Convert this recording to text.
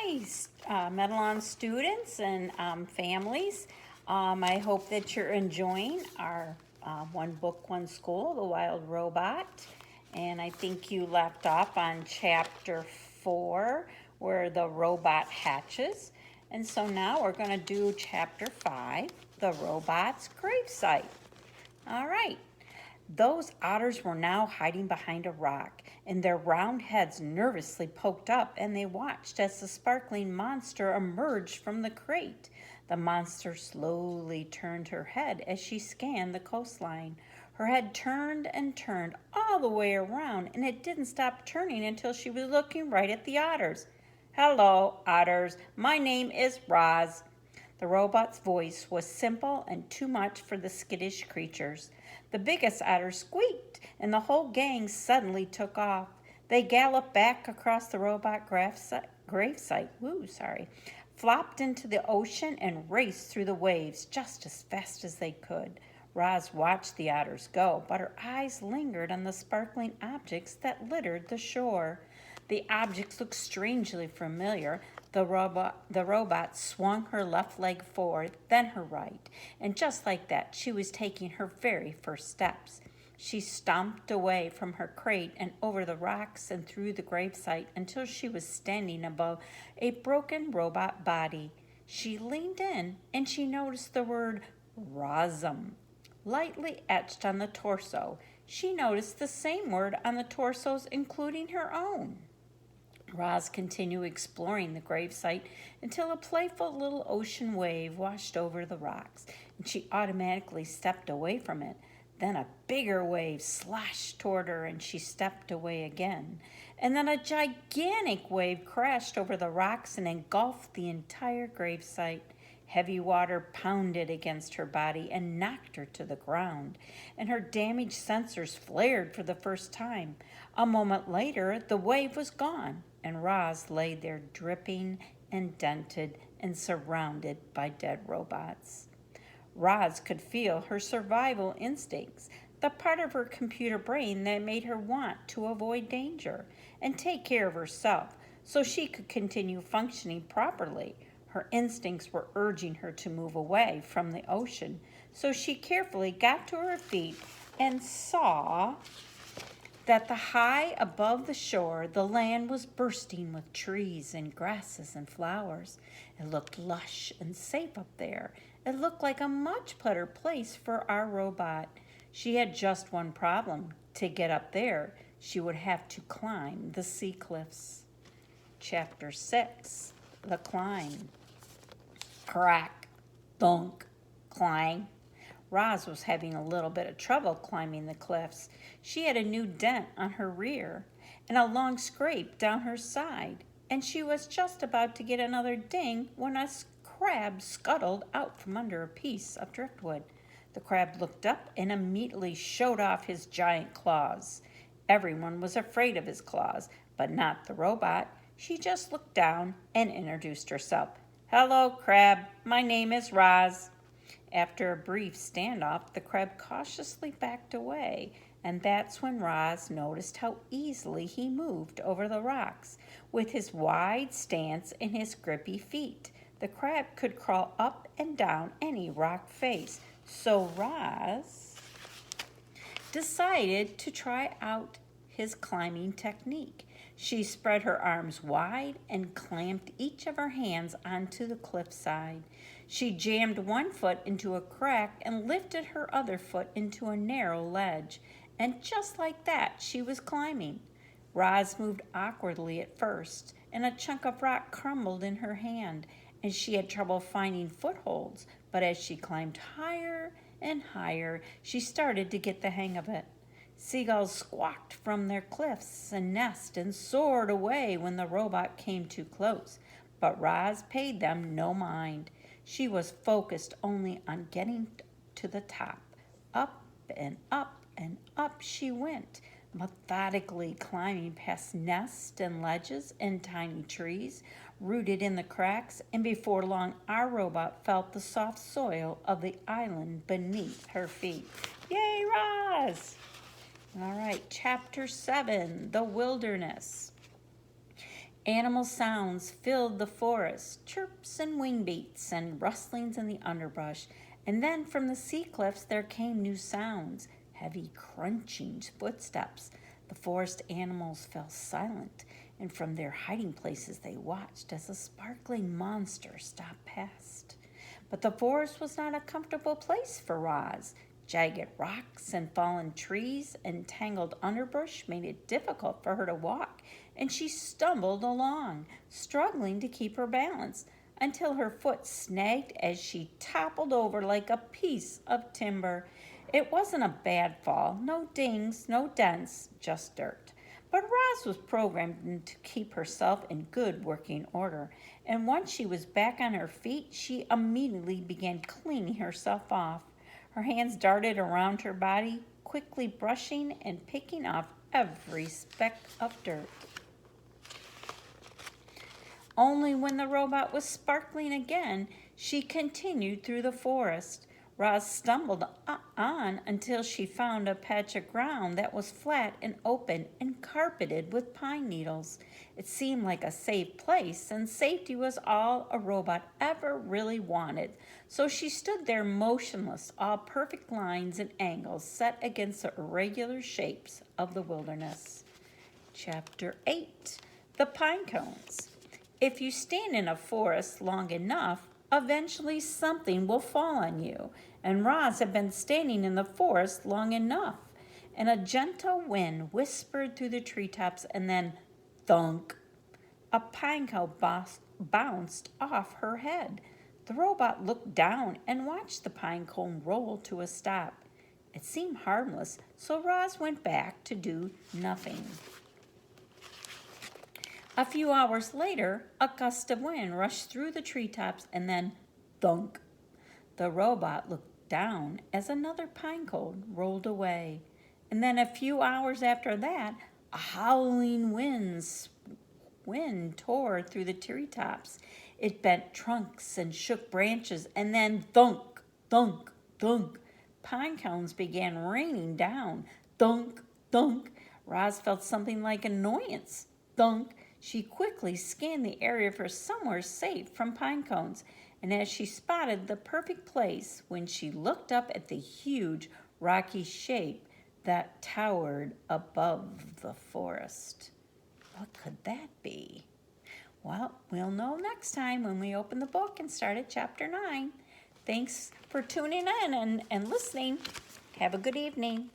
Hi, Medalon students and families. I hope that you're enjoying our One Book, One School, The Wild Robot. And I think you left off on chapter 4 where the robot hatches. And so now we're going to do chapter 5, The Robot's Gravesite. All right. Those otters were now hiding behind a rock, and their round heads nervously poked up, and they watched as the sparkling monster emerged from the crate. The monster slowly turned her head as she scanned the coastline. Her head turned and turned all the way around, and it didn't stop turning until she was looking right at the otters. "Hello, otters. My name is Roz." The robot's voice was simple and too much for the skittish creatures. The biggest otter squeaked, and the whole gang suddenly took off. They galloped back across the robot gravesite, flopped into the ocean, and raced through the waves just as fast as they could. Roz watched the otters go, but her eyes lingered on the sparkling objects that littered the shore. The objects looked strangely familiar. The robot swung her left leg forward, then her right, and just like that, she was taking her very first steps. She stomped away from her crate and over the rocks and through the gravesite until she was standing above a broken robot body. She leaned in and she noticed the word Rosum lightly etched on the torso. She noticed the same word on the torsos, including her own. Roz continued exploring the gravesite until a playful little ocean wave washed over the rocks, and she automatically stepped away from it. Then a bigger wave slashed toward her, and she stepped away again. And then a gigantic wave crashed over the rocks and engulfed the entire gravesite. Heavy water pounded against her body and knocked her to the ground, and her damaged sensors flared for the first time. A moment later, the wave was gone, and Roz lay there dripping and dented and surrounded by dead robots. Roz could feel her survival instincts, the part of her computer brain that made her want to avoid danger and take care of herself so she could continue functioning properly. Her instincts were urging her to move away from the ocean, so she carefully got to her feet and saw that high above the shore, the land was bursting with trees and grasses and flowers. It looked lush and safe up there. It looked like a much better place for our robot. She had just one problem. To get up there, she would have to climb the sea cliffs. Chapter 6, The Climb. Crack, thunk, clang. Roz was having a little bit of trouble climbing the cliffs. She had a new dent on her rear and a long scrape down her side, and she was just about to get another ding when a crab scuttled out from under a piece of driftwood. The crab looked up and immediately showed off his giant claws. Everyone was afraid of his claws, but not the robot. She just looked down and introduced herself. "Hello, crab. My name is Roz." After a brief standoff, the crab cautiously backed away, and that's when Roz noticed how easily he moved over the rocks. With his wide stance and his grippy feet, the crab could crawl up and down any rock face. So Roz decided to try out his climbing technique. She spread her arms wide and clamped each of her hands onto the cliffside. She jammed one foot into a crack and lifted her other foot into a narrow ledge. And just like that, she was climbing. Roz moved awkwardly at first, and a chunk of rock crumbled in her hand, and she had trouble finding footholds. But as she climbed higher and higher, she started to get the hang of it. Seagulls squawked from their cliffs and nests and soared away when the robot came too close, but Roz paid them no mind. She was focused only on getting to the top. Up and up and up she went, methodically climbing past nests and ledges and tiny trees rooted in the cracks, and before long our robot felt the soft soil of the island beneath her feet. Yay, Roz! All right, Chapter 7, The Wilderness. Animal sounds filled the forest, chirps and wing beats and rustlings in the underbrush. And then from the sea cliffs there came new sounds, heavy crunching footsteps. The forest animals fell silent, and from their hiding places they watched as a sparkling monster stopped past. But the forest was not a comfortable place for Roz. Jagged rocks and fallen trees and tangled underbrush made it difficult for her to walk, and she stumbled along, struggling to keep her balance, until her foot snagged as she toppled over like a piece of timber. It wasn't a bad fall, no dings, no dents, just dirt. But Roz was programmed to keep herself in good working order, and once she was back on her feet, she immediately began cleaning herself off. Her hands darted around her body, quickly brushing and picking off every speck of dirt. Only when the robot was sparkling again, she continued through the forest. Roz stumbled on until she found a patch of ground that was flat and open and carpeted with pine needles. It seemed like a safe place, and safety was all a robot ever really wanted. So she stood there motionless, all perfect lines and angles set against the irregular shapes of the wilderness. Chapter 8. The Pine Cones. If you stand in a forest long enough, eventually something will fall on you. And Roz had been standing in the forest long enough. And a gentle wind whispered through the treetops, and then thunk. A pine cone bounced off her head. The robot looked down and watched the pine cone roll to a stop. It seemed harmless, so Roz went back to do nothing. A few hours later, a gust of wind rushed through the treetops, and then thunk. The robot looked down as another pine cone rolled away. And then a few hours after that, a howling wind tore through the treetops. It bent trunks and shook branches, and then thunk, thunk, thunk. Pine cones began raining down. Thunk, thunk. Roz felt something like annoyance. Thunk. She quickly scanned the area for somewhere safe from pine cones, and as she spotted the perfect place when she looked up at the huge rocky shape that towered above the forest. What could that be? Well, we'll know next time when we open the book and start at chapter 9. Thanks for tuning in and listening. Have a good evening.